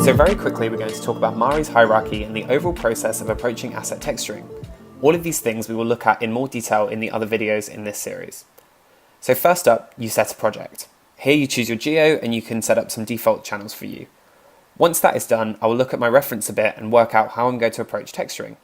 So very quickly we're going to talk about Mari's hierarchy and the overall process of approaching asset texturing. All of these things we will look at in more detail in the other videos in this series. So first up, you set a project. Here you choose your geo and you can set up some default channels for you. Once that is done, I will look at my reference a bit and work out how I'm going to approach texturing.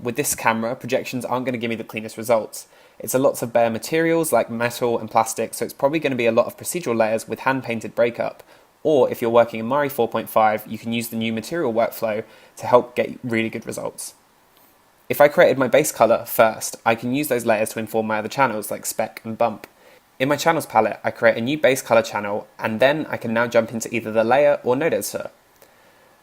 With this camera, projections aren't going to give me the cleanest results. It's a lots of bare materials like metal and plastic, so it's probably going to be a lot of procedural layers with hand-painted breakup. Or if you're working in Mari 4.5, you can use the new material workflow to help get really good results. If I created my base color first, I can use those layers to inform my other channels like speck and bump. In my channels palette, I create a new base color channel, and then I can now jump into either the layer or node editor.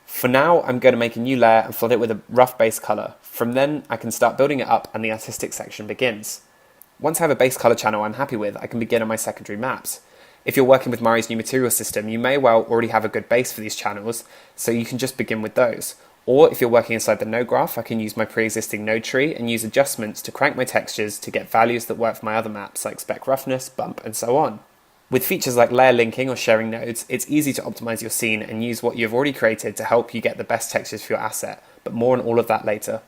For now, I'm going to make a new layer and flood it with a rough base color. From then, I can start building it up and the artistic section begins. Once I have a base color channel I'm happy with, I can begin on my secondary maps. If you're working with Mari's new material system, you may well already have a good base for these channels, so you can just begin with those. Or if you're working inside the node graph, I can use my pre-existing node tree and use adjustments to crank my textures to get values that work for my other maps like speck roughness, bump, and so on. With features like layer linking or sharing nodes, it's easy to optimize your scene and use what you've already created to help you get the best textures for your asset, but more on all of that later.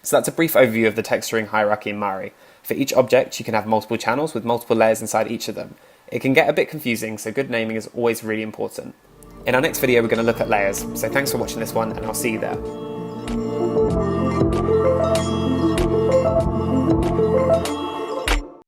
So that's a brief overview of the texturing hierarchy in Mari. For each object, you can have multiple channels with multiple layers inside each of them. It can get a bit confusing, so good naming is always really important. In our next video, we're going to look at layers, so thanks for watching this one, and I'll see you there.